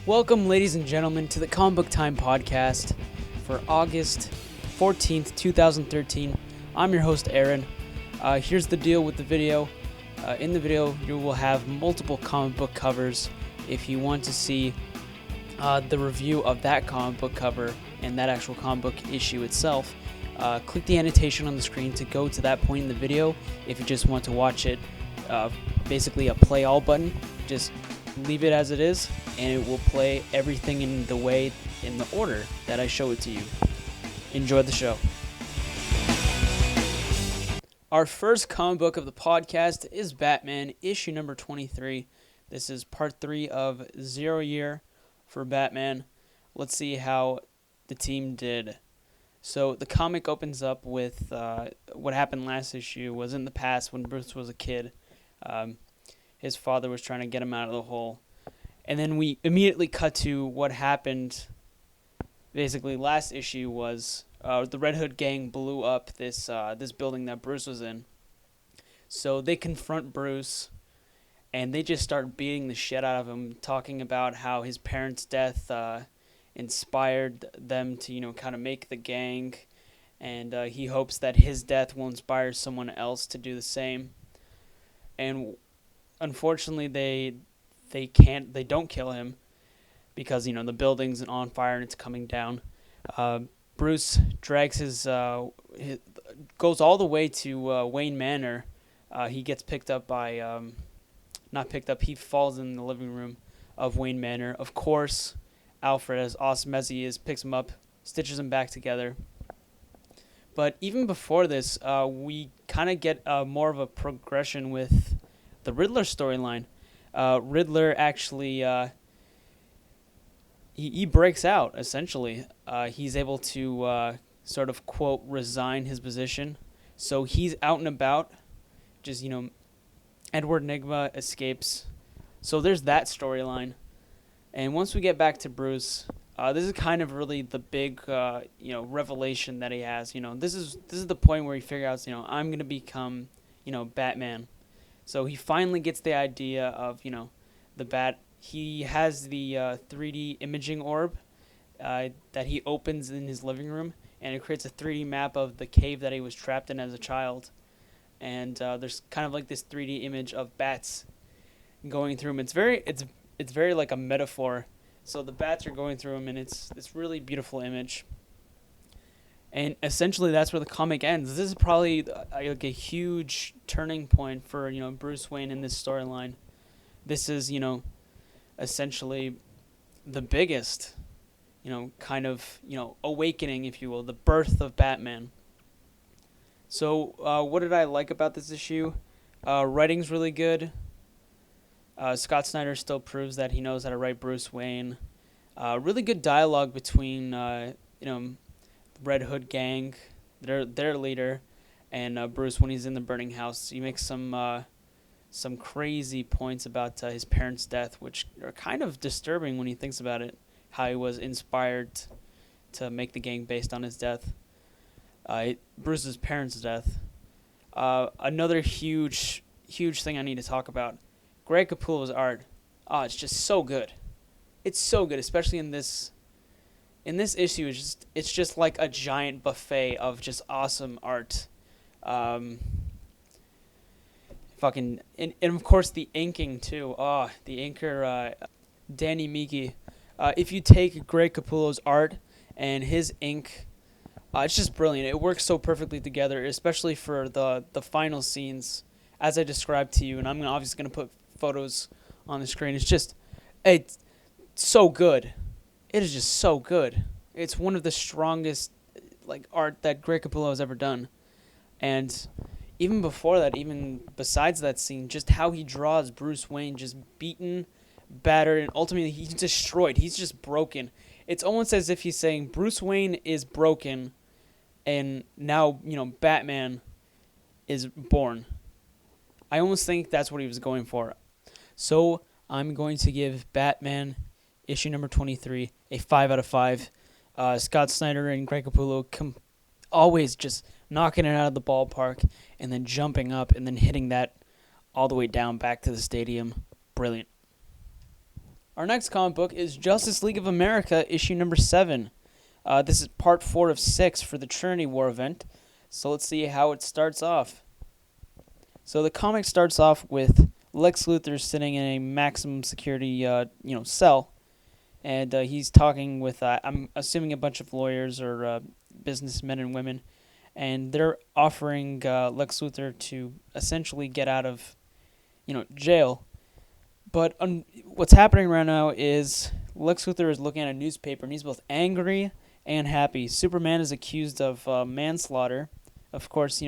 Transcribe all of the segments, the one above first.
Welcome, ladies and gentlemen, to the Comic Book Time podcast for August 14th, 2013. I'm your host, Aaron. Here's the deal with the video. In the video, you will have multiple comic book covers. If you want to see the review of that comic book cover and that actual comic book issue itself, click the annotation on the screen to go to that point in the video. If you just want to watch it, basically a play all button, just leave it as it is, and it will play everything in the order that I show it to you. Enjoy the show. Our first comic book of the podcast is Batman, issue number 23. This is part 3 of 0 Year for Batman. Let's see how the team did. So the comic opens up with what happened last issue was in the past when Bruce was a kid. His father was trying to get him out of the hole. And then we immediately cut to what happened. Basically, last issue was the Red Hood gang blew up this building that Bruce was in. So they confront Bruce, and they just start beating the shit out of him, talking about how his parents' death inspired them to, kind of make the gang. And he hopes that his death will inspire someone else to do the same. And unfortunately, they don't kill him because the building's on fire and it's coming down. Bruce drags goes all the way to Wayne Manor. He gets picked up by he falls in the living room of Wayne Manor. Of course, Alfred, as awesome as he is, picks him up, stitches him back together. But even before this, we kind of get more of a progression with the Riddler storyline. Riddler actually he breaks out, essentially. He's able to sort of, quote, resign his position. So he's out and about. Just, Edward Nygma escapes. So there's that storyline. And once we get back to Bruce, this is kind of really the big, revelation that he has. This is the point where he figures out, I'm going to become, Batman. So he finally gets the idea of, the bat. He has the 3D imaging orb that he opens in his living room, and it creates a 3D map of the cave that he was trapped in as a child. And there's kind of like this 3D image of bats going through him. It's very like a metaphor. So the bats are going through him, and it's this really beautiful image. And essentially, that's where the comic ends. This is probably like a huge turning point for Bruce Wayne in this storyline. This is essentially the biggest kind of awakening, if you will, the birth of Batman. So what did I like about this issue? Writing's really good. Scott Snyder still proves that he knows how to write Bruce Wayne. Really good dialogue between Red Hood gang, their leader, and Bruce when he's in the burning house. He makes some crazy points about his parents' death, which are kind of disturbing when he thinks about it, how he was inspired to make the gang based on his death. Bruce's parents' death. Another huge thing I need to talk about. Greg Capullo's art. It's just so good. It's so good, especially in this issue. It's just like a giant buffet of just awesome art. And of course the inking too. The inker, Danny Miki. If you take Greg Capullo's art and his ink, it's just brilliant. It works so perfectly together, especially for the final scenes, as I described to you. And I'm obviously going to put photos on the screen. It's so good. It is just so good. It's one of the strongest art that Greg Capullo has ever done. And even before that, even besides that scene, just how he draws Bruce Wayne just beaten, battered, and ultimately he's destroyed. He's just broken. It's almost as if he's saying Bruce Wayne is broken and now, Batman is born. I almost think that's what he was going for. So I'm going to give Batman issue number 23 a 5 out of 5. Scott Snyder and Greg Capullo always just knocking it out of the ballpark and then jumping up and then hitting that all the way down back to the stadium. Brilliant. Our next comic book is Justice League of America, issue number 7. This is part 4 of 6 for the Trinity War event. So let's see how it starts off. So the comic starts off with Lex Luthor sitting in a maximum security, cell, and he's talking with, I'm assuming, a bunch of lawyers or businessmen and women, and they're offering Lex Luthor to essentially get out of, jail. But what's happening right now is Lex Luthor is looking at a newspaper, and he's both angry and happy. Superman is accused of manslaughter, of course,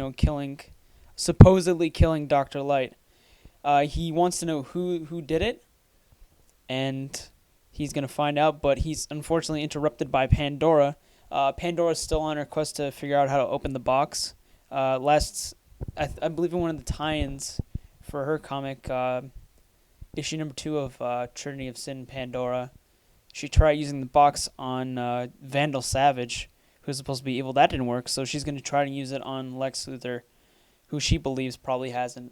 supposedly killing Dr. Light. He wants to know who did it, and he's going to find out, but he's unfortunately interrupted by Pandora. Pandora's still on her quest to figure out how to open the box. I believe in one of the tie-ins for her comic, issue number 2 of Trinity of Sin, Pandora, she tried using the box on Vandal Savage, who's supposed to be evil. That didn't work, so she's going to try to use it on Lex Luthor, who she believes probably has an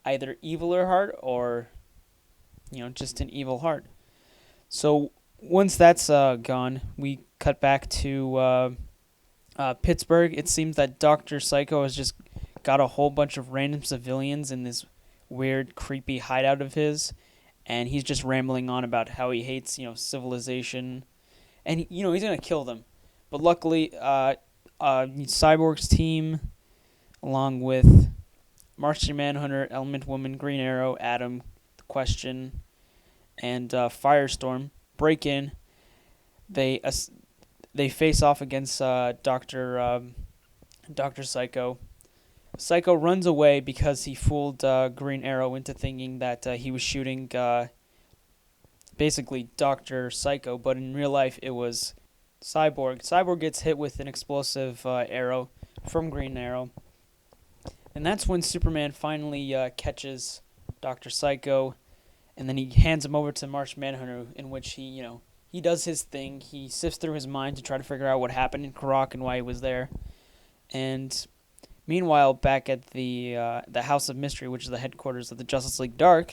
either eviler heart or, just an evil heart. So once that's gone, we cut back to Pittsburgh. It seems that Dr. Psycho has just got a whole bunch of random civilians in this weird, creepy hideout of his, and he's just rambling on about how he hates, civilization, and he's gonna kill them. But luckily, Cyborg's team, along with Martian Manhunter, Element Woman, Green Arrow, Atom, The Question, and Firestorm, break in. They face off against Dr. Psycho. Psycho runs away because he fooled Green Arrow into thinking that he was shooting basically Dr. Psycho, but in real life it was Cyborg. Cyborg gets hit with an explosive arrow from Green Arrow, and that's when Superman finally catches Dr. Psycho, and then he hands him over to Martian Manhunter, in which he does his thing. He sifts through his mind to try to figure out what happened in Karak and why he was there, and meanwhile, back at the House of Mystery, which is the headquarters of the Justice League Dark,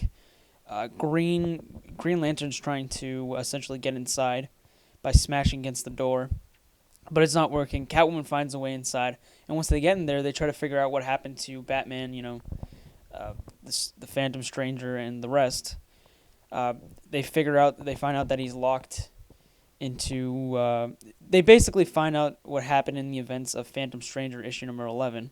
Green Lantern's trying to essentially get inside by smashing against the door, but it's not working. Catwoman finds a way inside, and once they get in there, they try to figure out what happened to Batman, the Phantom Stranger and the rest. They find out that he's locked into. They basically find out what happened in the events of Phantom Stranger issue number 11.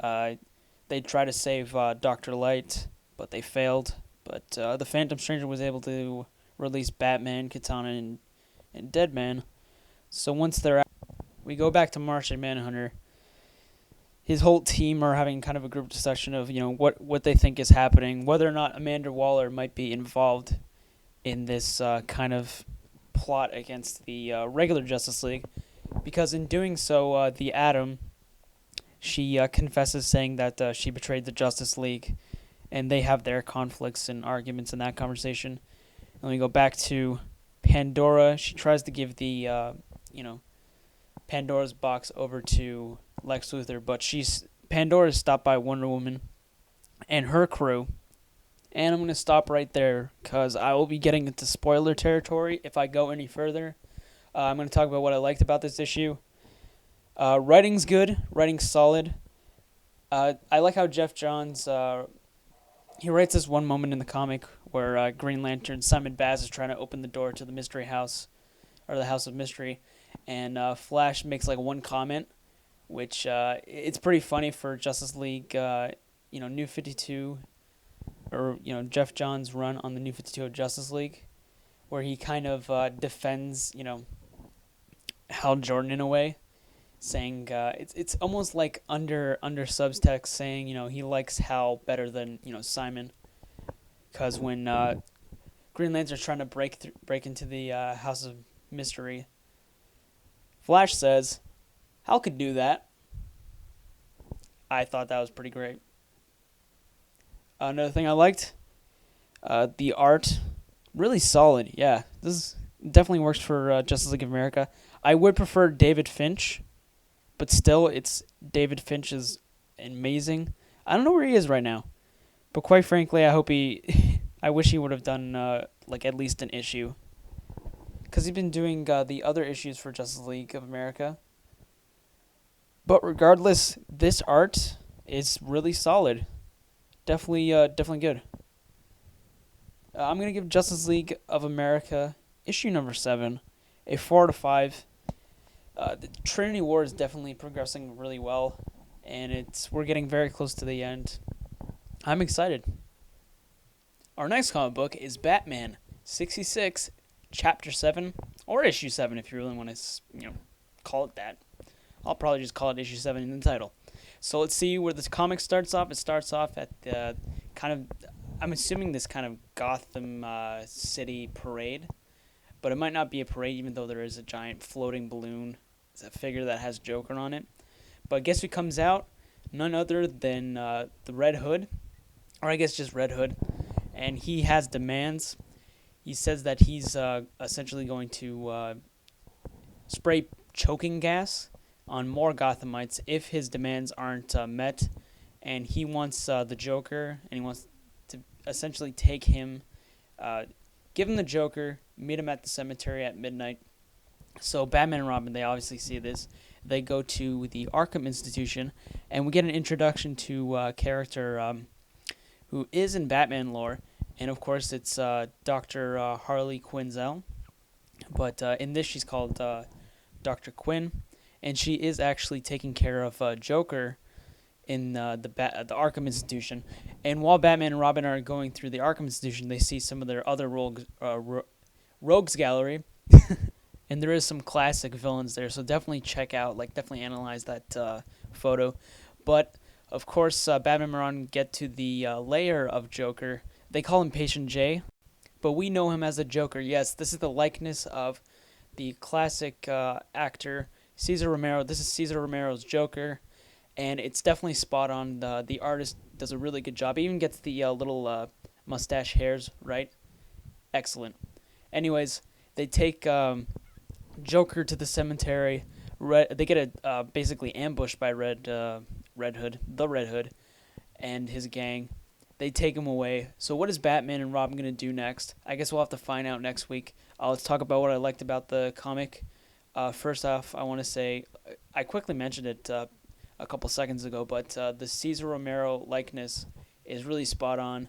They try to save Dr. Light, but they failed. But the Phantom Stranger was able to release Batman, Katana, and Deadman. So once they're out, we go back to Martian Manhunter. His whole team are having kind of a group discussion of what they think is happening, whether or not Amanda Waller might be involved in this kind of plot against the regular Justice League, because in doing so, the Atom, she confesses saying that she betrayed the Justice League, and they have their conflicts and arguments in that conversation. And we go back to Pandora. She tries to give the Pandora's box over to Lex Luthor, but Pandora is stopped by Wonder Woman and her crew. And I'm going to stop right there because I will be getting into spoiler territory if I go any further. I'm going to talk about what I liked about this issue. Writing's good. Writing's solid. I like how Jeff Johns, he writes this one moment in the comic where Green Lantern Simon Baz is trying to open the door to the Mystery House, or the House of Mystery, and Flash makes like one comment, which it's pretty funny for Justice League, New 52, or Jeff Johns' run on the New 52 of Justice League, where he kind of defends Hal Jordan in a way, saying it's almost like under subtext saying he likes Hal better than Simon, because when Green Lantern's trying to break into the House of Mystery, Flash says Hal could do that. I thought that was pretty great. Another thing I liked, the art, really solid. Yeah, this definitely works for Justice League of America. I would prefer David Finch, but still, David Finch is amazing. I don't know where he is right now, but quite frankly, I wish he would have done like at least an issue, because he's been doing the other issues for Justice League of America. But regardless, this art is really solid. Definitely good. I'm gonna give Justice League of America issue number 7 a 4 out of 5. The Trinity War is definitely progressing really well, and we're getting very close to the end. I'm excited. Our next comic book is Batman 66, Chapter 7, or Issue 7 if you really want to, call it that. I'll probably just call it Issue 7 in the title. So let's see where this comic starts off. It starts off at the I'm assuming this kind of Gotham City parade, but it might not be a parade even though there is a giant floating balloon. It's a figure that has Joker on it. But guess who comes out? None other than the Red Hood, or I guess just Red Hood, and he has demands. He says that he's essentially going to spray choking gas on more Gothamites if his demands aren't met, and he wants the Joker, and he wants to essentially take him, give him the Joker, meet him at the cemetery at midnight. So Batman and Robin, they obviously see this. They go to the Arkham Institution, and we get an introduction to a character who is in Batman lore, and of course it's Dr. Harley Quinzel, but in this she's called Dr. Quinn, and she is actually taking care of Joker in the Arkham Institution. And while Batman and Robin are going through the Arkham Institution, they see some of their other rogues gallery, and there is some classic villains there. So definitely definitely analyze that photo. But of course, Batman and Robin get to the lair of Joker. They call him Patient J, but we know him as the Joker. Yes, this is the likeness of the classic actor Cesar Romero. This is Cesar Romero's Joker, and it's definitely spot on. The artist does a really good job. He even gets the little mustache hairs right. Excellent. Anyways, they take Joker to the cemetery. They get basically ambushed by Red Hood, and his gang. They take him away. So what is Batman and Robin going to do next? I guess we'll have to find out next week. Let's talk about what I liked about the comic. First off, I want to say, I quickly mentioned it a couple seconds ago, but the Cesar Romero likeness is really spot on.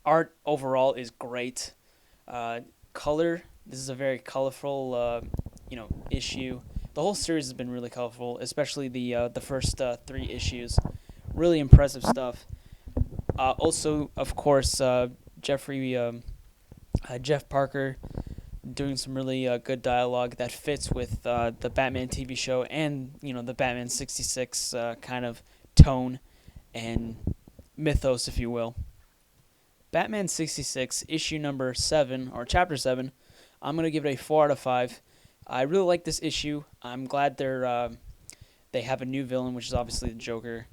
Art overall is great. Color, this is a very colorful, issue. The whole series has been really colorful, especially the first 3 issues. Really impressive stuff. Also, of course, Jeff Parker doing some really good dialogue that fits with the Batman TV show and the Batman 66 kind of tone and mythos, if you will. Batman 66 issue number 7 or chapter 7. I'm gonna give it a 4 out of 5. I really like this issue. I'm glad they have a new villain, which is obviously the Joker,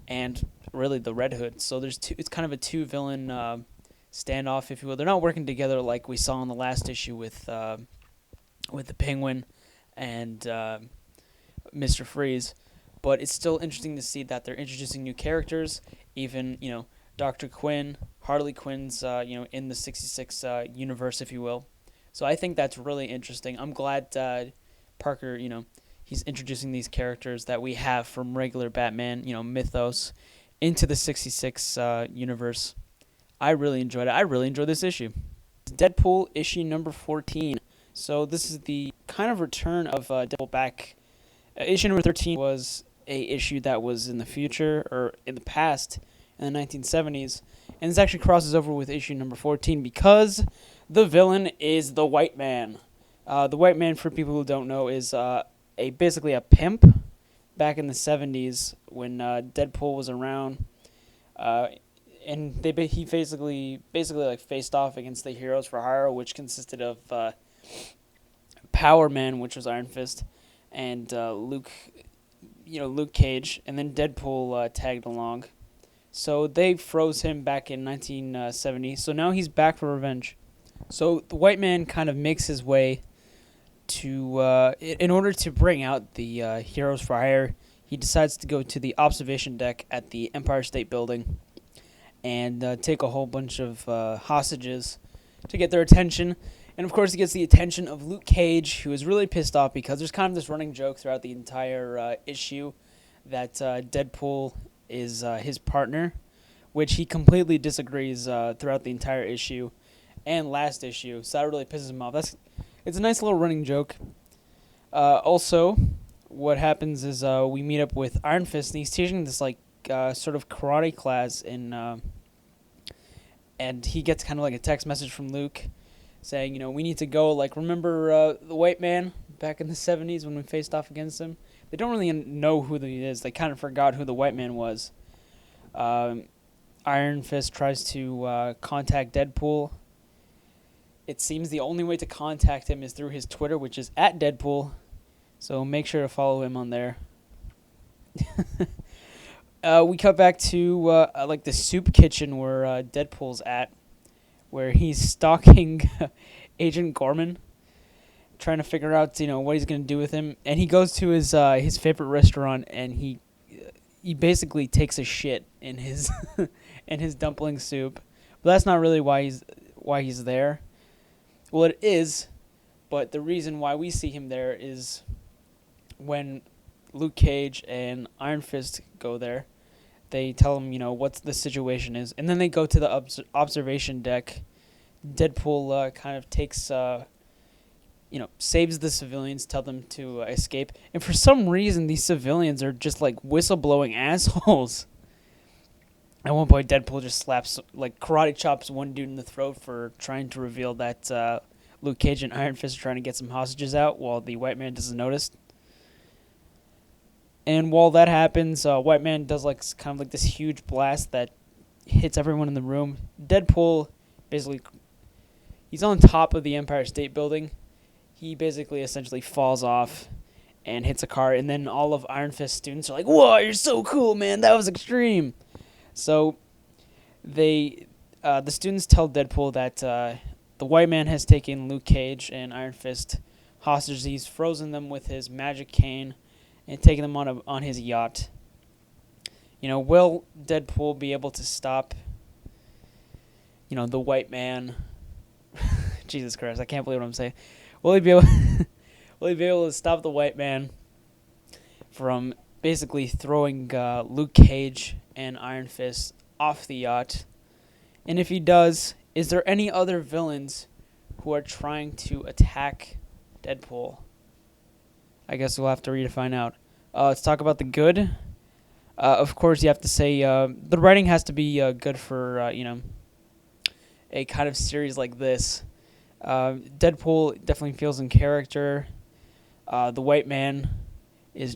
and really the Red Hood. So it's kind of a 2-villain standoff, if you will. They're not working together like we saw in the last issue with the Penguin and Mr. Freeze, but it's still interesting to see that they're introducing new characters. Even Dr. Quinn, Harley Quinn's in the 66 universe, if you will. So I think that's really interesting. I'm glad Parker, he's introducing these characters that we have from regular Batman, mythos, into the 66 universe. I really enjoyed it. I really enjoyed this issue. Deadpool issue number 14. So this is the kind of return of Deadpool back. Issue number 13 was a issue that was in the future, or in the past, in the 1970s. And this actually crosses over with issue number 14 because the villain is the White Man. The White Man, for people who don't know, is basically a pimp back in the 70s when Deadpool was around. And he basically faced off against the Heroes for Hire, which consisted of Power Man, which was Iron Fist, and Luke Cage, and then Deadpool tagged along. So they froze him back in 1970. So now he's back for revenge. So the White Man kind of makes his way to, in order to bring out the Heroes for Hire, he decides to go to the observation deck at the Empire State Building. and take a whole bunch of hostages to get their attention. And of course, he gets the attention of Luke Cage, who is really pissed off because there's kind of this running joke throughout the entire issue that Deadpool is his partner, which he completely disagrees throughout the entire issue and last issue. So that really pisses him off. It's a nice little running joke. Also, what happens is we meet up with Iron Fist, and he's teaching this sort of karate class and he gets kind of like a text message from Luke saying, we need to go. Like, remember the white man back in the 70s when we faced off against him? They don't really know who he is. They kind of forgot who the white man was. Iron Fist tries to contact Deadpool. It seems the only way to contact him is through his Twitter, which is @Deadpool. So make sure to follow him on there. We cut back to the soup kitchen where Deadpool's at, where he's stalking Agent Gorman, trying to figure out what he's gonna do with him. And he goes to his favorite restaurant, and he basically takes a shit in his in his dumpling soup. But that's not really why he's there. Well, it is, but the reason why we see him there is when Luke Cage and Iron Fist go there. They tell him, what the situation is, and then they go to the observation deck. Deadpool kind of takes, saves the civilians, tell them to escape, and for some reason, these civilians are just like whistleblowing assholes. At one point, Deadpool just karate chops one dude in the throat for trying to reveal that Luke Cage and Iron Fist are trying to get some hostages out while the white man doesn't notice. And while that happens, white man does kind of this huge blast that hits everyone in the room. Deadpool basically, he's on top of the Empire State Building. He basically essentially falls off and hits a car, and then all of Iron Fist's students are like, "Whoa, you're so cool, man! That was extreme." So the students tell Deadpool that the white man has taken Luke Cage and Iron Fist hostage. He's frozen them with his magic cane and taken them on his yacht. Will Deadpool be able to stop, the white man? Jesus Christ, I can't believe what I'm saying. Will he be able to stop the white man from basically throwing Luke Cage and Iron Fist off the yacht? And if he does, is there any other villains who are trying to attack Deadpool? I guess we'll have to read to find out. Let's talk about the good. Of course, you have to say the writing has to be good for a kind of series like this. Deadpool definitely feels in character. The white man is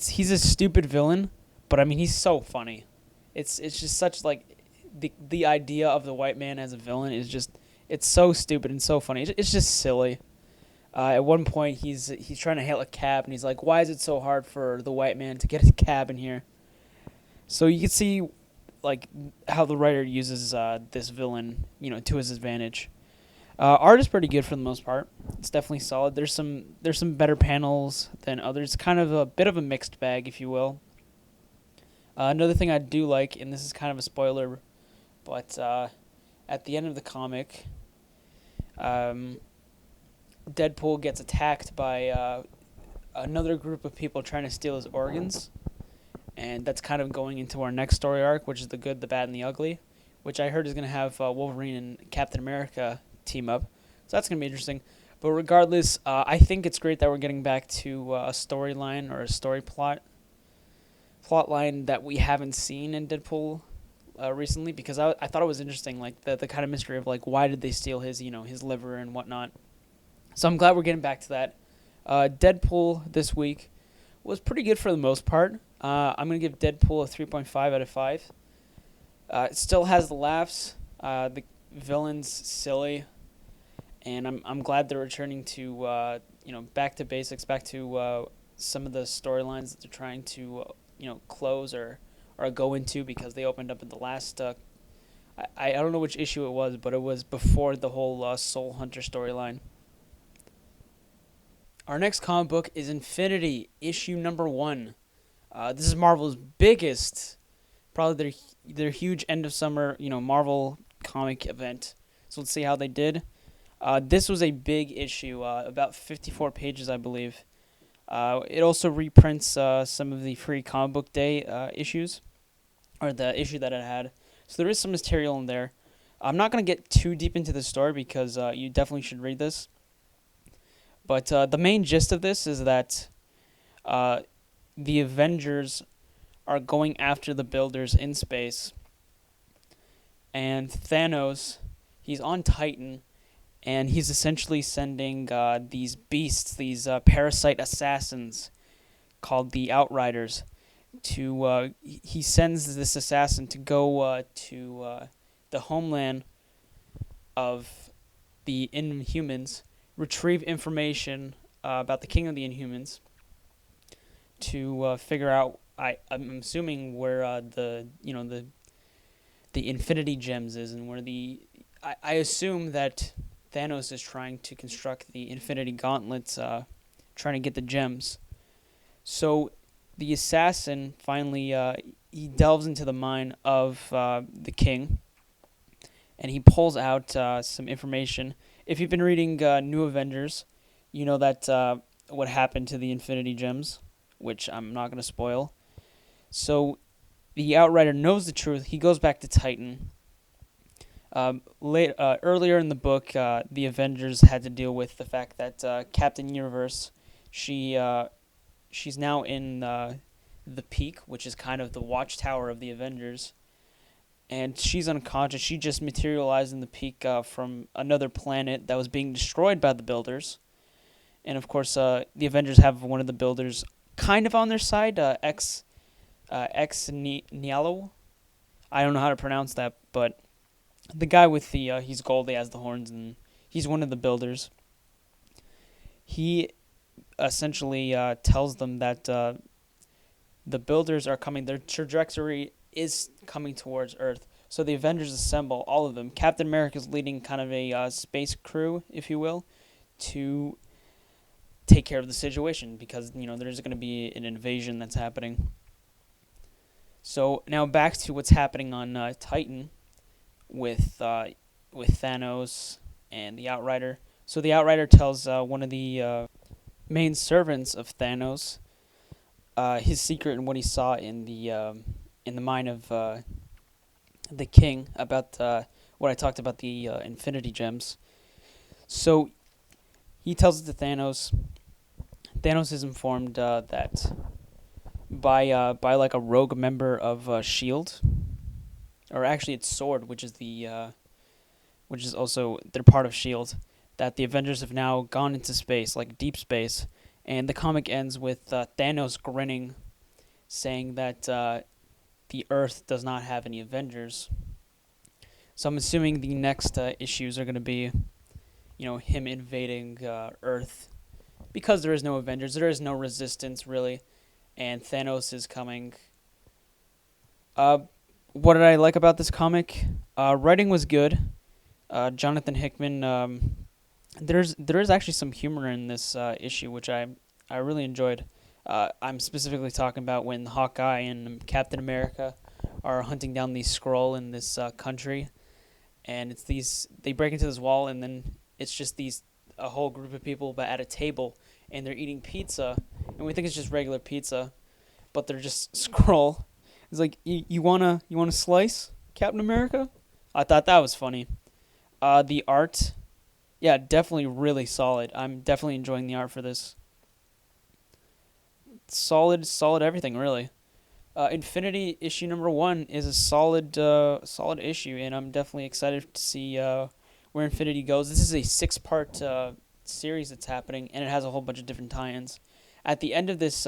he's a stupid villain, but I mean he's so funny. It's just such the idea of the white man as a villain is it's so stupid and so funny. It's just silly. At one point, he's trying to hail a cab, and he's like, "Why is it so hard for the white man to get a cab in here?" So you can see, how the writer uses this villain, to his advantage. Art is pretty good for the most part. It's definitely solid. There's some better panels than others. Kind of a bit of a mixed bag, if you will. Another thing I do like, and this is kind of a spoiler, but at the end of the comic, Deadpool gets attacked by another group of people trying to steal his organs, and that's kind of going into our next story arc, which is the good, the bad, and the ugly, which I heard is going to have Wolverine and Captain America team up, so that's going to be interesting. But regardless, I think it's great that we're getting back to a storyline or a story plot line that we haven't seen in Deadpool recently, because I thought it was interesting, the kind of mystery of why did they steal his his liver and whatnot. So I'm glad we're getting back to that. Deadpool this week was pretty good for the most part. I'm going to give Deadpool a 3.5 out of 5. It still has the laughs. The villain's silly. And I'm glad they're returning to, back to basics, back to some of the storylines that they're trying to, close or go into, because they opened up in the last... I don't know which issue it was, but it was before the whole Soul Hunter storyline. Our next comic book is Infinity, issue number 1. This is Marvel's biggest probably their huge end of summer, Marvel comic event. So let's see how they did. This was a big issue, about 54 pages, I believe. It also reprints some of the free comic book day issues, or the issue that it had. So there is some material in there. I'm not going to get too deep into the story because you definitely should read this. But the main gist of this is that the Avengers are going after the Builders in space. And Thanos, he's on Titan, and he's essentially sending these beasts, these parasite assassins called the Outriders, to he sends this assassin to go to the homeland of the Inhumans, retrieve information about the King of the Inhumans, to figure out. I'm assuming where the Infinity Gems is, and where I assume that Thanos is trying to construct the Infinity Gauntlets, trying to get the gems. So the assassin finally he delves into the mind of the king, and he pulls out some information. If you've been reading New Avengers, you know that what happened to the Infinity Gems, which I'm not going to spoil. So the Outrider knows the truth. He goes back to Titan. Earlier in the book, the Avengers had to deal with the fact that Captain Universe, she's now in the Peak, which is kind of the watchtower of the Avengers, and she's unconscious. She just materialized in the Peak from another planet that was being destroyed by the Builders, and of course, the Avengers have one of the Builders kind of on their side, Nialo. I don't know how to pronounce that, but the guy with he's gold, he has the horns, and he's one of the Builders. He essentially tells them that the Builders are coming. Their trajectory is coming towards Earth. So the Avengers assemble, all of them. Captain America's leading kind of a space crew, if you will, to take care of the situation because, there's going to be an invasion that's happening. So now back to what's happening on Titan with Thanos and the Outrider. So the Outrider tells one of the main servants of Thanos his secret and what he saw in the mind of the king about what I talked about, the Infinity Gems. So he tells it to Thanos. Thanos is informed that by like a rogue member of Shield, or actually it's Sword, which is also they're part of Shield, that the Avengers have now gone into space, like deep space, and the comic ends with Thanos grinning, saying that the Earth does not have any Avengers. So I'm assuming the next issues are going to be, him invading Earth, because there is no Avengers, there is no resistance really, and Thanos is coming. What did I like about this comic? Writing was good. Jonathan Hickman. There is actually some humor in this issue, which I really enjoyed. I'm specifically talking about when Hawkeye and Captain America are hunting down the Skrull in this country, and they break into this wall, and then it's just a whole group of people but at a table, and they're eating pizza, and we think it's just regular pizza, but they're just Skrull. It's like, you wanna slice, Captain America? I thought that was funny. The art, yeah, definitely really solid. I'm definitely enjoying the art for this. Solid everything, really. Infinity issue number 1 is a solid issue, and I'm definitely excited to see where Infinity goes. This is a 6-part series that's happening, and it has a whole bunch of different tie-ins. At the end of this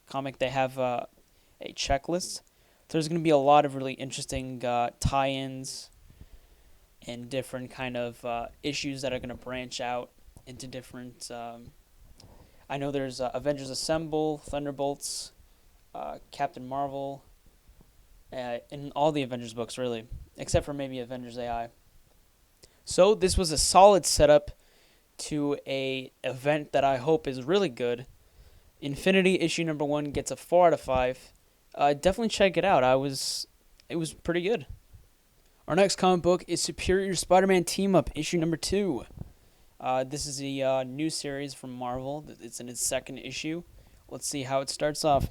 comic, they have a checklist. There's going to be a lot of really interesting tie-ins and different kind of issues that are going to branch out into different. I know there's Avengers Assemble, Thunderbolts, Captain Marvel, in all the Avengers books really, except for maybe Avengers AI. So this was a solid setup to a event that I hope is really good. Infinity issue number 1 gets a 4 out of 5. Definitely check it out. I was it was pretty good. Our next comic book is Superior Spider-Man Team Up, issue number 2. This is a new series from Marvel. It's in its second issue. Let's see how it starts off.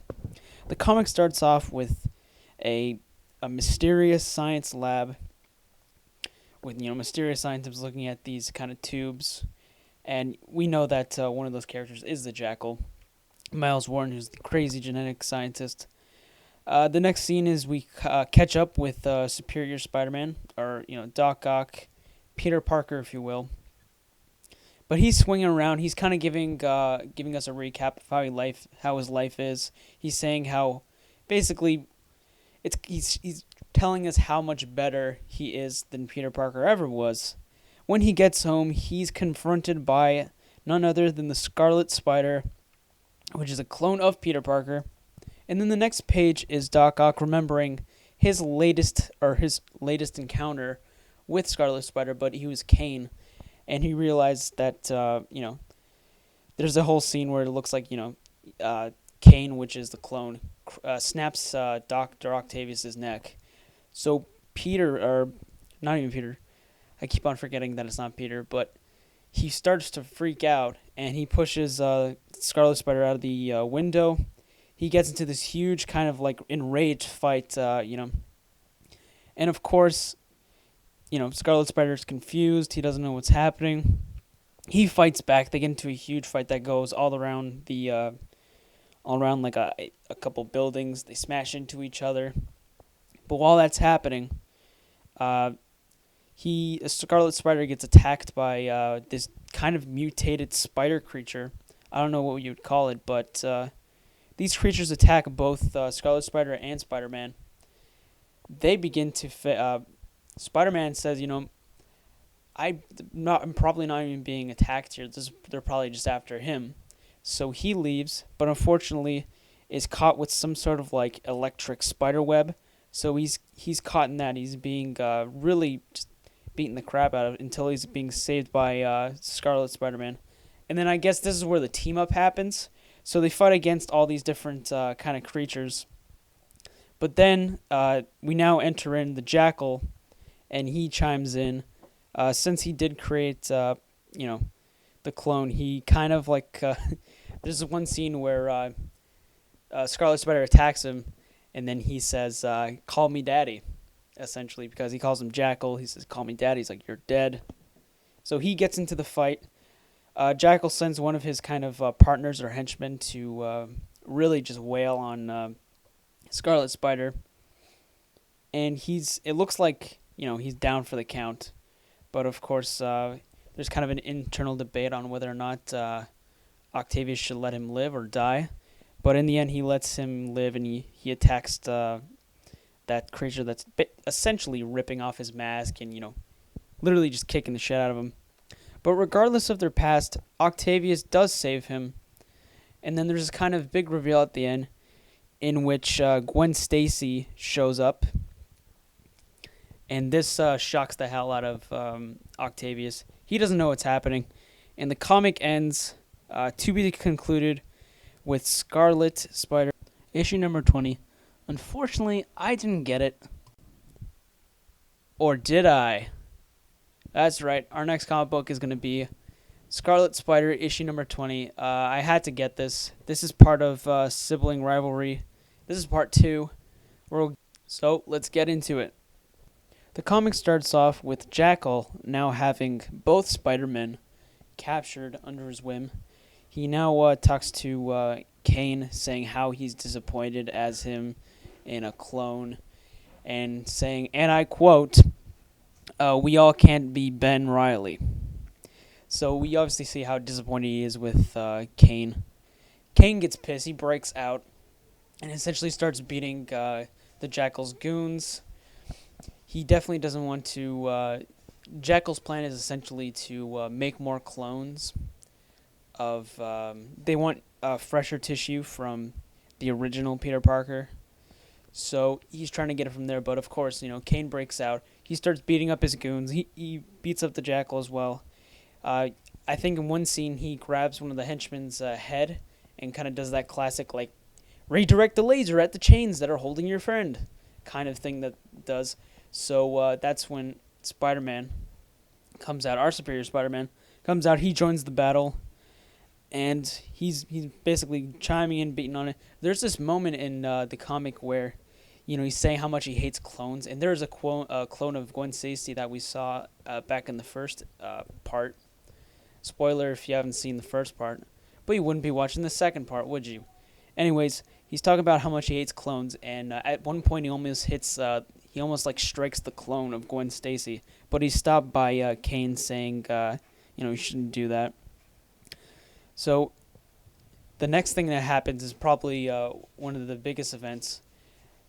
The comic starts off with a mysterious science lab with mysterious scientists looking at these kind of tubes, and we know that one of those characters is the Jackal, Miles Warren, who's the crazy genetic scientist. The next scene is we catch up with Superior Spider-Man, or Doc Ock, Peter Parker, if you will. But he's swinging around. He's kind of giving us a recap of how his life is. He's saying how, basically, he's telling us how much better he is than Peter Parker ever was. When he gets home, he's confronted by none other than the Scarlet Spider, which is a clone of Peter Parker. And then the next page is Doc Ock remembering his latest encounter with Scarlet Spider, but he was Kane. And he realized that, there's a whole scene where it looks like, Kane, which is the clone, snaps Dr. Octavius' neck. So not even Peter, I keep on forgetting that it's not Peter, but he starts to freak out, and he pushes Scarlet Spider out of the window. He gets into this huge kind of like enraged fight, and of course, Scarlet Spider's confused. He doesn't know what's happening. He fights back. They get into a huge fight that goes all around like a couple buildings. They smash into each other. But while that's happening, Scarlet Spider gets attacked by this kind of mutated spider creature. I don't know what you would call it, but these creatures attack both Scarlet Spider and Spider-Man. They begin to Spider-Man says, I'm probably not even being attacked here. They're probably just after him. So he leaves, but unfortunately is caught with some sort of like electric spider web. So he's caught in that. He's being really just beaten the crap out of until he's being saved by Scarlet Spider-Man. And then I guess this is where the team up happens. So they fight against all these different kind of creatures. But then we now enter in the Jackal, and he chimes in. Since he did create, the clone, he kind of like... there's one scene where Scarlet Spider attacks him, and then he says, call me daddy, essentially, because he calls him Jackal. He says, call me daddy. He's like, you're dead. So he gets into the fight. Jackal sends one of his kind of partners or henchmen to really just wail on Scarlet Spider. And it looks like, he's down for the count. But of course, there's kind of an internal debate on whether or not Octavius should let him live or die. But in the end, he lets him live, and he attacks that creature that's essentially ripping off his mask and, literally just kicking the shit out of him. But regardless of their past, Octavius does save him. And then there's this kind of big reveal at the end in which Gwen Stacy shows up. And this shocks the hell out of Octavius. He doesn't know what's happening. And the comic ends, to be concluded, with Scarlet Spider, issue number 20. Unfortunately, I didn't get it. Or did I? That's right. Our next comic book is going to be Scarlet Spider, issue number 20. I had to get this. This is part of sibling rivalry. This is part 2. So let's get into it. The comic starts off with Jackal now having both Spider-Men captured under his whim. He now talks to Kane, saying how he's disappointed as him in a clone, and saying, and I quote, we all can't be Ben Reilly. So we obviously see how disappointed he is with Kane. Kane gets pissed. He breaks out and essentially starts beating the Jackal's goons. He definitely doesn't want to... Jackal's plan is essentially to make more clones of... they want fresher tissue from the original Peter Parker. So he's trying to get it from there. But of course, Kane breaks out. He starts beating up his goons. He beats up the Jackal as well. I think in one scene he grabs one of the henchmen's head and kind of does that classic, redirect the laser at the chains that are holding your friend. kind of thing that does. So that's when Spider-Man comes out. Our Superior Spider-Man comes out. He joins the battle, and he's basically chiming in, beating on it. There's this moment in the comic where, he's saying how much he hates clones, and there's a clone of Gwen Stacy that we saw back in the first part. Spoiler if you haven't seen the first part, but you wouldn't be watching the second part, would you? Anyways, he's talking about how much he hates clones, and at one point he almost like strikes the clone of Gwen Stacy, but he's stopped by Kane saying, you shouldn't do that. So the next thing that happens is probably one of the biggest events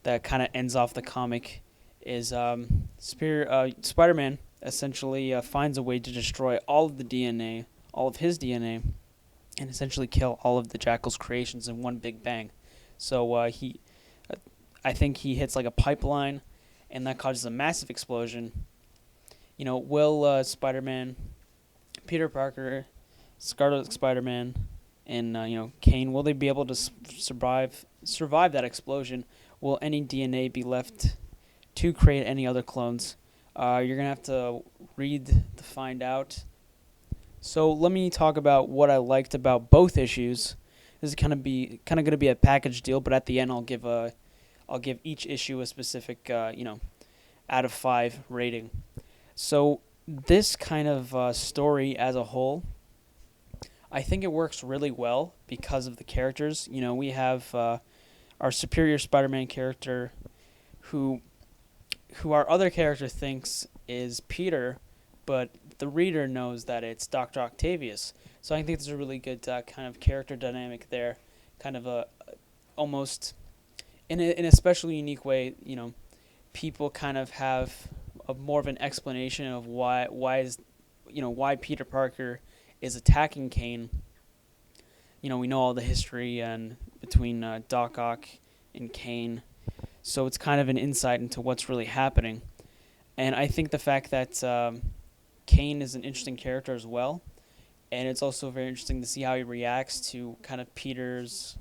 that kind of ends off the comic is Spider-Man essentially finds a way to destroy all of the DNA, all of his DNA, and essentially kill all of the Jackal's creations in one big bang. So I think he hits like a pipeline, and that causes a massive explosion. Will Spider-Man, Peter Parker, Scarlet Spider-Man, and Kane, will they be able to survive that explosion? Will any DNA be left to create any other clones? You're gonna have to read to find out. So let me talk about what I liked about both issues. This is kind of gonna be a package deal, but at the end I'll give each issue a specific out of 5 rating. So this kind of story as a whole, I think it works really well because of the characters. We have our Superior Spider-Man character, who our other character thinks is Peter, but the reader knows that it's Dr. Octavius. So I think there's a really good kind of character dynamic there, kind of a almost in a especially unique way. People kind of have more of an explanation of why Peter Parker is attacking Kane. We know all the history and between Doc Ock and Kane, so it's kind of an insight into what's really happening. And I think the fact that Kane is an interesting character as well, and it's also very interesting to see how he reacts to kind of Peter's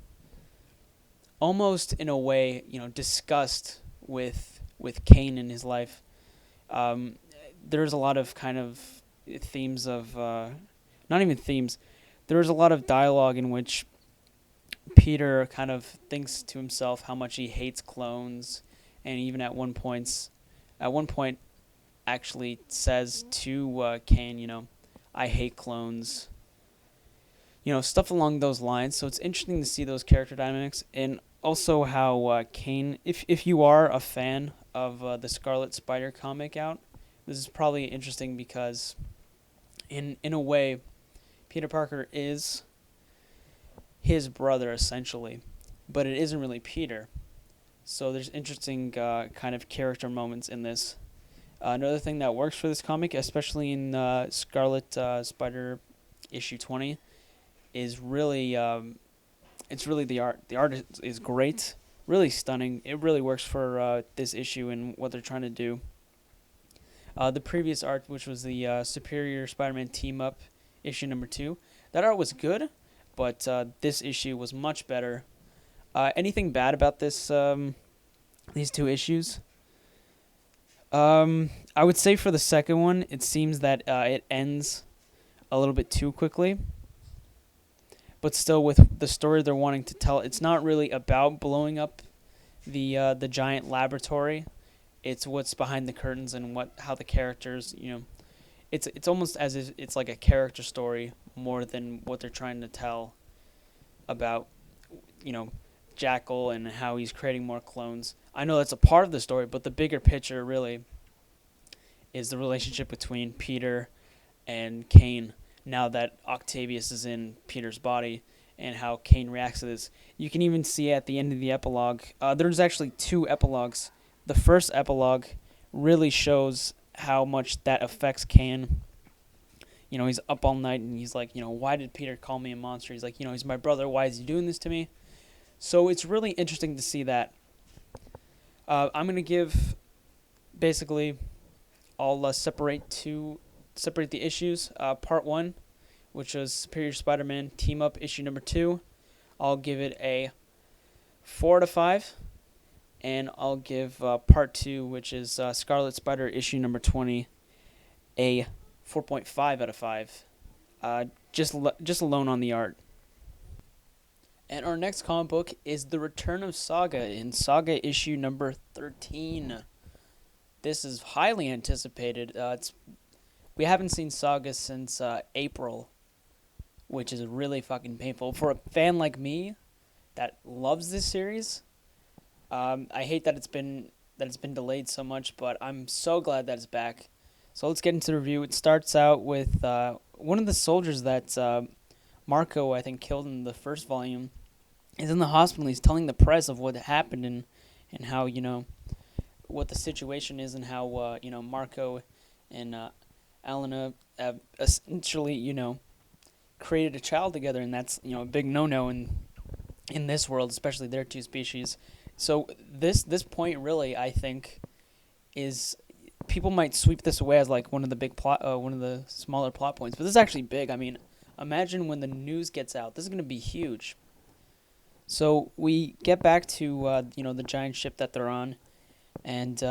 almost in a way disgust with Kane in his life. There's a lot of kind of themes of not even themes. There's a lot of dialogue in which Peter kind of thinks to himself how much he hates clones, and even at one point actually says to Kane, I hate clones. Stuff along those lines. So it's interesting to see those character dynamics, and also how Kane, if you are a fan of the Scarlet Spider comic out, this is probably interesting because in a way, Peter Parker is his brother essentially, but it isn't really Peter. So there's interesting kind of character moments in this. Another thing that works for this comic, especially in Scarlet Spider issue 20, is really it's really the art. The art is great, really stunning. It really works for this issue and what they're trying to do. The previous art, which was the Superior Spider-Man Team Up issue number 2, that art was good, but this issue was much better. Anything bad about these 2 issues? I would say for the second one, it seems that it ends a little bit too quickly. But still, with the story they're wanting to tell, it's not really about blowing up the giant laboratory. It's what's behind the curtains and how the characters, it's almost as if it's like a character story more than what they're trying to tell about, Jackal and how he's creating more clones. I know that's a part of the story, but the bigger picture really is the relationship between Peter and Kane now that Octavius is in Peter's body, and how Kane reacts to this. You can even see at the end of the epilogue, there's actually 2 epilogues. The first epilogue really shows how much that affects Kane. He's up all night and he's like, why did Peter call me a monster? He's like, he's my brother. Why is he doing this to me? So it's really interesting to see that. I'm going to give, basically, I'll separate the issues. Part 1, which was Superior Spider-Man Team Up issue number 2. I'll give it a 4 out of 5. and I'll give part 2, which is Scarlet Spider issue number 20, a 4.5 out of 5. Just alone on the art. And our next comic book is The Return of Saga in Saga issue number 13. This is highly anticipated. We haven't seen Saga since April, which is really fucking painful. For a fan like me that loves this series, I hate that it's been delayed so much, but I'm so glad that it's back. So let's get into the review. It starts out with one of the soldiers that Marco, I think, killed in the first volume, is in the hospital. He's telling the press of what happened and how, what the situation is, and how, Marco and Alana have essentially, created a child together, and that's, a big no-no in this world, especially their two species. So this point really, I think, is, people might sweep this away as like one of the smaller plot points, but this is actually big. I mean, imagine when the news gets out. This is going to be huge. So we get back to the giant ship that they're on, and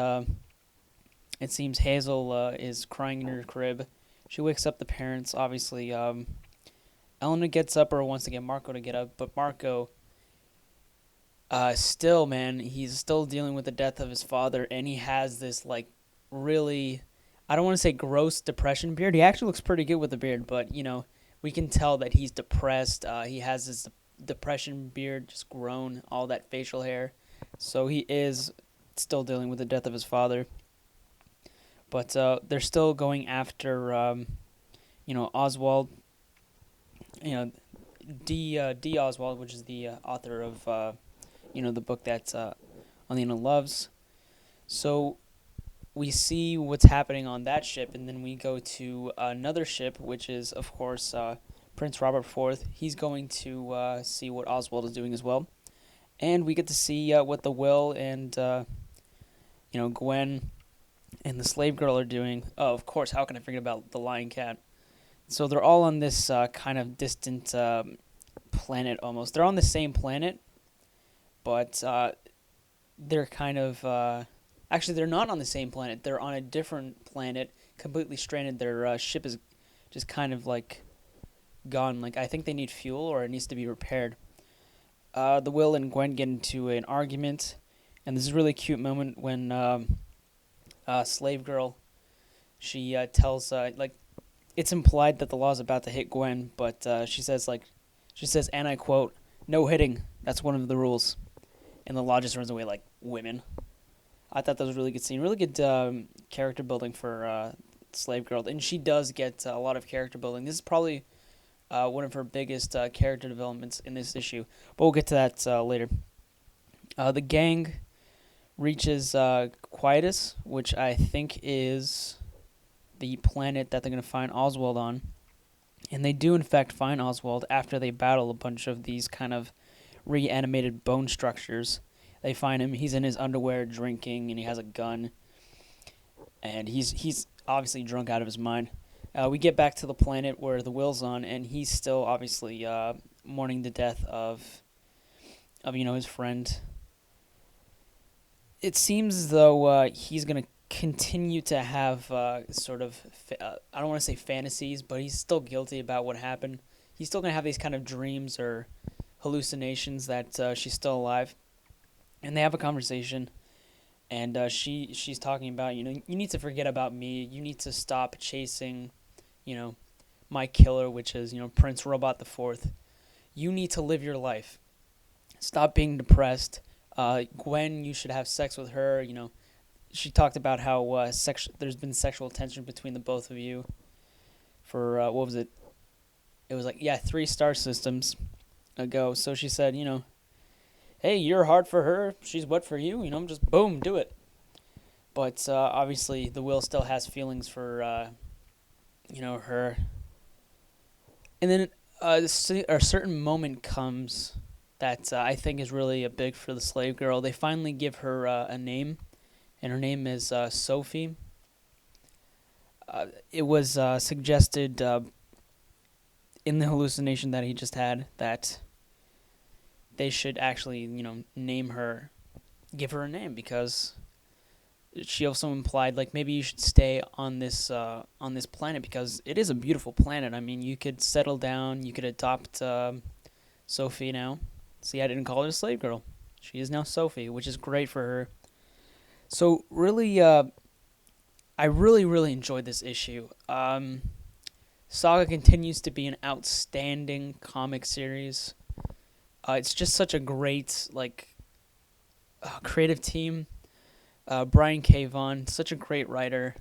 it seems Hazel is crying in her crib. She wakes up the parents. Obviously, Elena gets up, or wants to get Marco to get up, but Marco, still, man, he's still dealing with the death of his father, and he has this like really, I don't want to say gross depression beard. He actually looks pretty good with the beard, but we can tell that he's depressed. He has this depression beard just grown, all that facial hair. So he is still dealing with the death of his father. But they're still going after, Oswald, D. Oswald, which is the author of, the book that Alina loves. So we see what's happening on that ship, and then we go to another ship, which is, of course, Prince Robert IV. He's going to see what Oswald is doing as well. And we get to see what the Will and, Gwen and the slave girl are doing. Oh, of course, how can I forget about the lion cat? So they're all on this kind of distant planet almost. They're on the same planet, but they're kind of... Actually, they're not on the same planet. They're on a different planet, completely stranded. Their ship is just kind of like gone. Like, I think they need fuel, or it needs to be repaired. The Will and Gwen get into an argument, and this is a really cute moment when Slave Girl, she tells, it's implied that the law's about to hit Gwen, but she says, and I quote, "No hitting. That's one of the rules." And the law just runs away like, women. I thought that was a really good scene. Really good character building for Slave Girl. And she does get a lot of character building. This is probably one of her biggest character developments in this issue. But we'll get to that later. The gang reaches Quietus, which I think is the planet that they're going to find Oswald on. And they do, in fact, find Oswald after they battle a bunch of these kind of reanimated bone structures. They find him. He's in his underwear drinking, and he has a gun. And he's obviously drunk out of his mind. We get back to the planet where the Will's on, and he's still obviously mourning the death of his friend. It seems as though he's going to continue to have sort of, I don't want to say fantasies, but he's still guilty about what happened. He's still going to have these kind of dreams or hallucinations that she's still alive. And they have a conversation, and she's talking about, you need to forget about me. You need to stop chasing, my killer, which is, Prince Robot IV. You need to live your life. Stop being depressed. Gwen, you should have sex with her. She talked about how there's been sexual tension between the both of you for, what was it? It was 3 star systems ago. So she said, hey, you're hard for her, she's wet for you, just boom, do it. But obviously the Will still has feelings for, her. And then a certain moment comes that I think is really big for the slave girl. They finally give her a name, and her name is Sophie. It was suggested in the hallucination that he just had that they should actually, name her give her a name, because she also implied like maybe you should stay on this planet because it is a beautiful planet. I mean, you could settle down, you could adopt Sophie now. See, I didn't call her a slave girl. She is now Sophie, which is great for her. So really, I really enjoyed this issue. Saga continues to be an outstanding comic series. It's just such a great creative team. Brian K. Vaughan, such a great writer.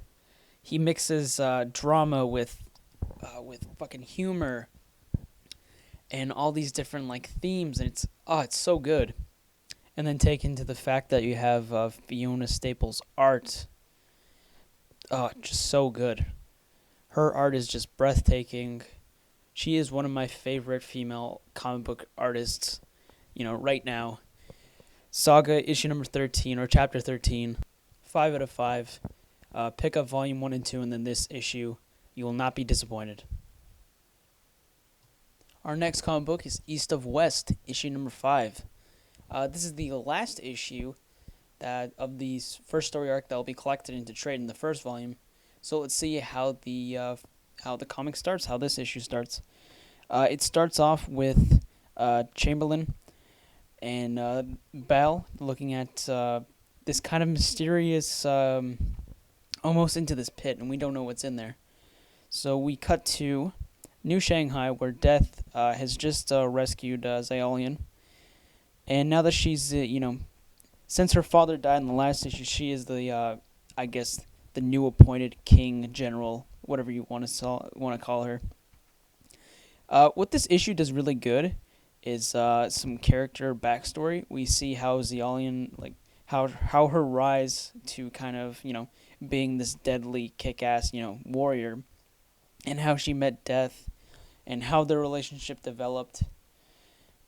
He mixes drama with fucking humor and all these different like themes, and it's so good. And then take into the fact that you have Fiona Staples' art. Just so good. Her art is just breathtaking. She is one of my favorite female comic book artists, right now. Saga issue number 13, or chapter 13, 5 out of 5. Pick up volume 1 and 2, and then this issue. You will not be disappointed. Our next comic book is East of West, issue number 5. This is the last issue of the first story arc that will be collected into trade in the first volume. So let's see how the comic starts, how this issue starts. It starts off with Chamberlain and Belle looking at this kind of mysterious, almost into this pit, and we don't know what's in there. So we cut to New Shanghai, where Death has just rescued Zaolian. And now that she's, since her father died in the last issue, she is the new appointed king, general, whatever you want to call her. What this issue does really good is some character backstory. We see how Zaolian, how her rise to kind of, being this deadly kick-ass, warrior, and how she met Death, and how their relationship developed,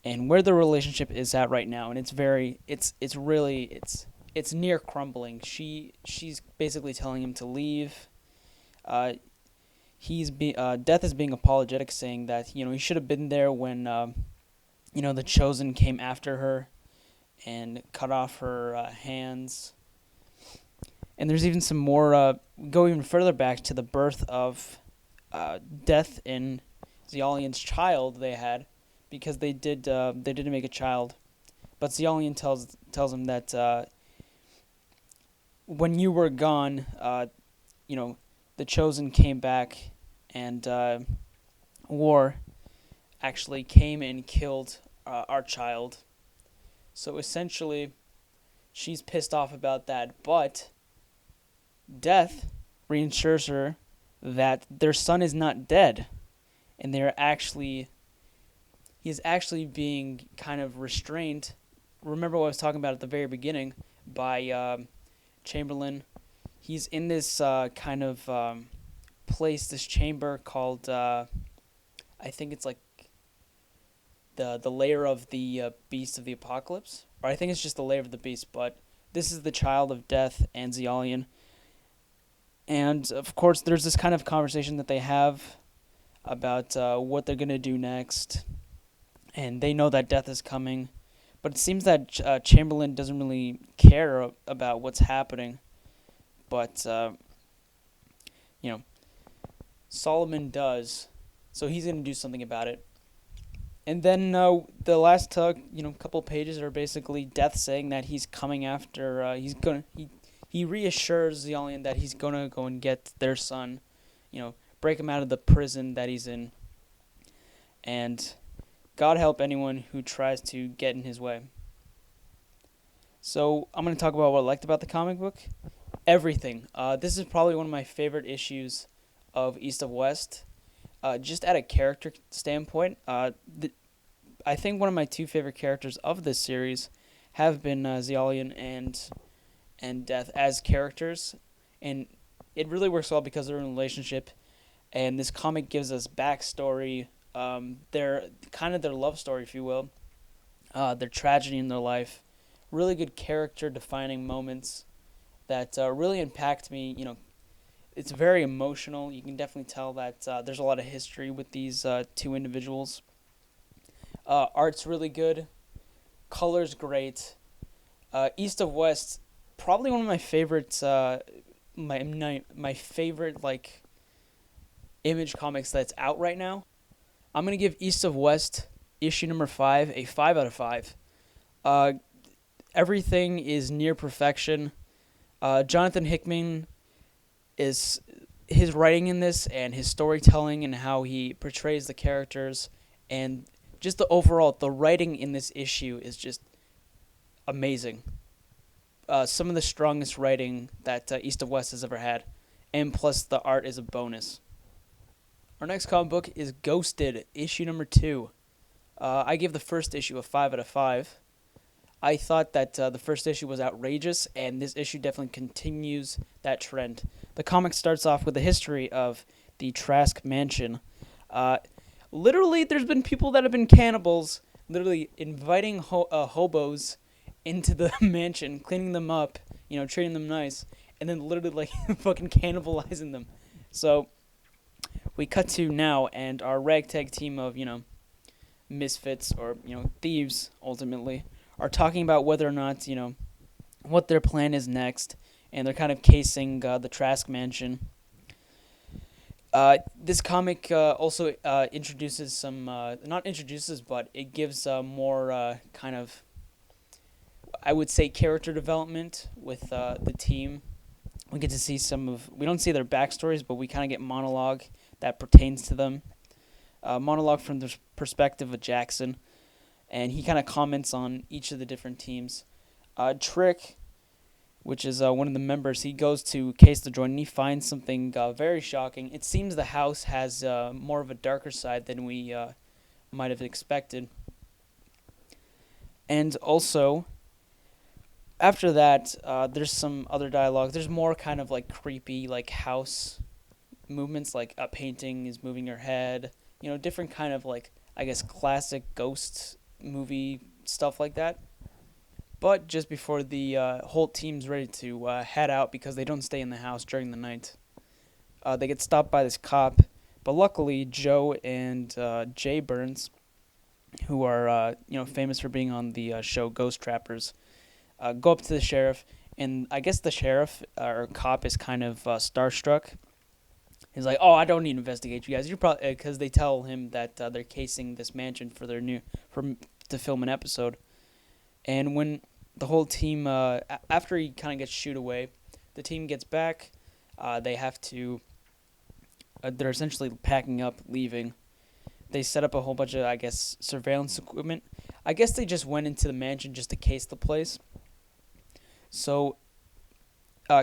and where the relationship is at right now. And it's near crumbling. She's basically telling him to leave. Death is being apologetic, saying that he should have been there when the Chosen came after her and cut off her hands. And there's even some more go even further back to the birth of Death and Zaolian's child they had, because they didn't make a child, but Zaolian tells him that when you were gone, the Chosen came back, and war actually came and killed our child. So essentially, she's pissed off about that, but Death reassures her that their son is not dead, and he is actually being kind of restrained. Remember what I was talking about at the very beginning, by Chamberlain. He's in this kind of place, this chamber called, I think it's like the lair of the beast of the apocalypse. Or I think it's just the lair of the beast, but this is the child of Death and Zaolian. And, of course, there's this kind of conversation that they have about what they're going to do next. And they know that Death is coming. But it seems that Chamberlain doesn't really care about what's happening. But, Solomon does. So he's going to do something about it. And then the last couple pages are basically Death saying that he's coming after. He reassures Zaolian that he's going to go and get their son. Break him out of the prison that he's in. And God help anyone who tries to get in his way. So I'm going to talk about what I liked about the comic book. Everything. This is probably one of my favorite issues of East of West. Just at a character standpoint, I think one of my two favorite characters of this series have been Zaolian and Death as characters. And it really works well because they're in a relationship. And this comic gives us backstory, their love story, if you will, their tragedy in their life, really good character-defining moments that really impact me. It's very emotional. You can definitely tell that there's a lot of history with these two individuals. Art's really good, color's great. East of West, probably one of my favorites. My favorite like Image comics that's out right now. I'm gonna give East of West issue number 5 a 5 out of 5. Uh, Everything is near perfection. Jonathan Hickman is his writing in this and his storytelling and how he portrays the characters and just the writing in this issue is just amazing. Some of the strongest writing that East of West has ever had, and plus the art is a bonus. Our next comic book is Ghosted, issue number 2. I gave the first issue a 5 out of 5. I thought that the first issue was outrageous, and this issue definitely continues that trend. The comic starts off with the history of the Trask Mansion. Literally, there's been people that have been cannibals, literally inviting hobos into the mansion, cleaning them up, treating them nice, and then literally, like, fucking cannibalizing them. So, we cut to now, and our ragtag team of, misfits or, thieves, ultimately, are talking about whether or not, what their plan is next, and they're kind of casing the Trask Mansion. This comic also introduces some, not introduces, but it gives more kind of, I would say, character development with the team. We get to see we don't see their backstories, but we kind of get monologue that pertains to them. Monologue from the perspective of Jackson, and he kind of comments on each of the different teams. Trick, which is one of the members, he goes to case the joint and he finds something very shocking. It seems the house has more of a darker side than we might have expected. And also, after that, there's some other dialogue. There's more kind of like creepy, like house movements, like a painting is moving her head. Different kind of like, I guess, classic ghost movie stuff like that. But just before the whole team's ready to head out because they don't stay in the house during the night, they get stopped by this cop. But luckily, Joe and Jay Burns, who are famous for being on the show Ghost Trappers, go up to the sheriff, and I guess the sheriff or cop is kind of starstruck. He's like, "Oh, I don't need to investigate you guys. You're probably," because they tell him that they're casing this mansion for to film an episode. And when the whole team, after he kind of gets shooed away, the team gets back. They have to. They're essentially packing up, leaving. They set up a whole bunch of, I guess, surveillance equipment. I guess they just went into the mansion just to case the place. So,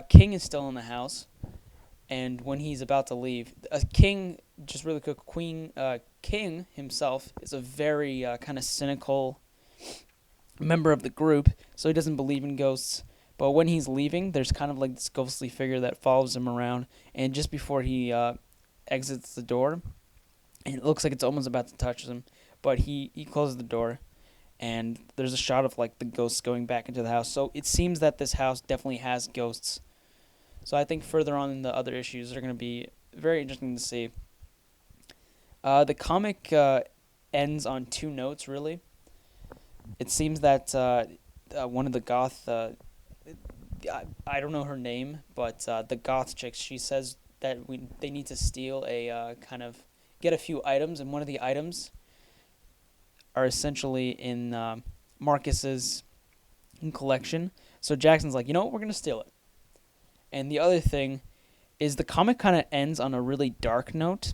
King is still in the house. And when he's about to leave, King himself is a very kind of cynical member of the group, so he doesn't believe in ghosts. But when he's leaving, there's kind of like this ghostly figure that follows him around. And just before he exits the door, and it looks like it's almost about to touch him, but he closes the door, and there's a shot of like the ghosts going back into the house. So it seems that this house definitely has ghosts. So I think further on in the other issues are going to be very interesting to see. The comic ends on 2 notes, really. It seems that one of the goth, I don't know her name, but the goth chick, she says that they need to steal get a few items, and one of the items are essentially in Marcus's collection. So Jackson's like, we're going to steal it. And the other thing is the comic kind of ends on a really dark note,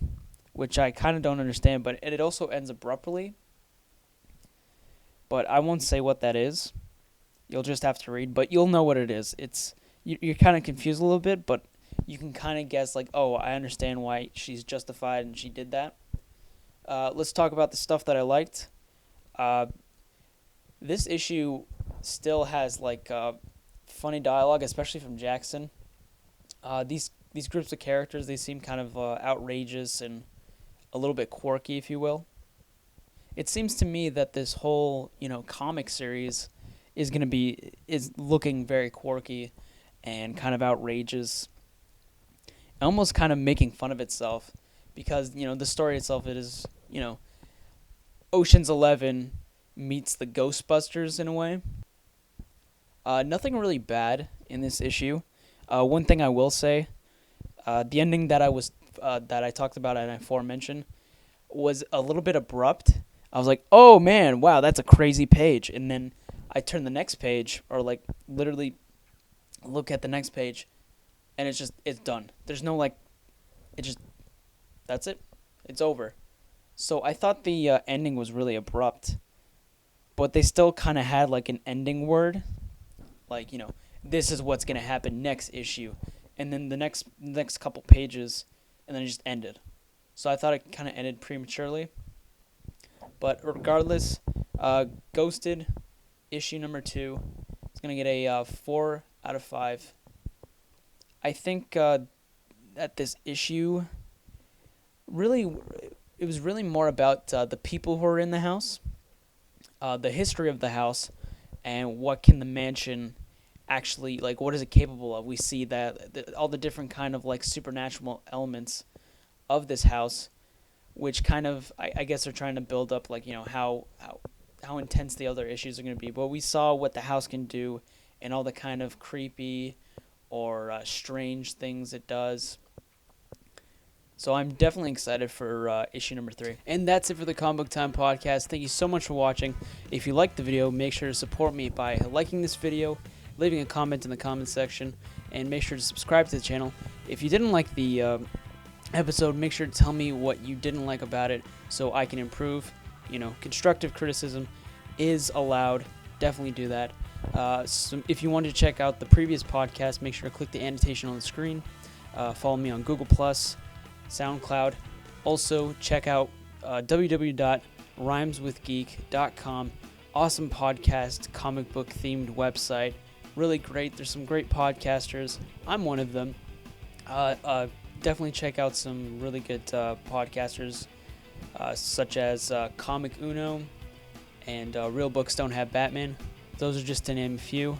which I kind of don't understand, but it also ends abruptly. But I won't say what that is. You'll just have to read, but you'll know what it is. You're kind of confused a little bit, but you can kind of guess, like, oh, I understand why she's justified and she did that. Let's talk about the stuff that I liked. This issue still has, like, funny dialogue, especially from Jackson. These groups of characters, they seem kind of outrageous and a little bit quirky, if you will. It seems to me that this whole, comic series is looking very quirky and kind of outrageous, almost kind of making fun of itself, because the story itself, it is Ocean's 11 meets the Ghostbusters in a way. Nothing really bad in this issue. One thing I will say, the ending that I talked about and I aforementioned was a little bit abrupt. I was like, oh man, wow, that's a crazy page. And then I turn the next page, or like literally look at the next page, and it's done. There's no that's it. It's over. So I thought the ending was really abrupt, but they still kind of had like an ending word, like, this is what's gonna happen next issue, and then the next couple pages, and then it just ended. So I thought it kind of ended prematurely. But regardless, Ghosted, issue number 2, it's going to get a 4 out of 5. I think that this issue, it was really more about the people who are in the house, the history of the house, and what can the mansion actually, like, what is it capable of. We see that all the different kind of, like, supernatural elements of this house, which kind of, I guess, are trying to build up, like, how intense the other issues are going to be. But we saw what the house can do and all the kind of creepy or strange things it does. So I'm definitely excited for issue number 3. And that's it for the Comic Book Time podcast. Thank you so much for watching. If you liked the video, make sure to support me by liking this video, leaving a comment in the comment section, and make sure to subscribe to the channel. If you didn't like the episode, make sure to tell me what you didn't like about it so I can improve. Constructive criticism is allowed. Definitely do that. So if you want to check out the previous podcast, make sure to click the annotation on the screen. Follow me on Google+, SoundCloud. Also, check out www.rhymeswithgeek.com. Awesome podcast, comic book themed website. Really great. There's some great podcasters. I'm one of them. Definitely check out some really good podcasters, such as Comic Uno and Real Books Don't Have Batman. Those are just to name a few.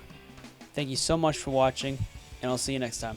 Thank you so much for watching, and I'll see you next time.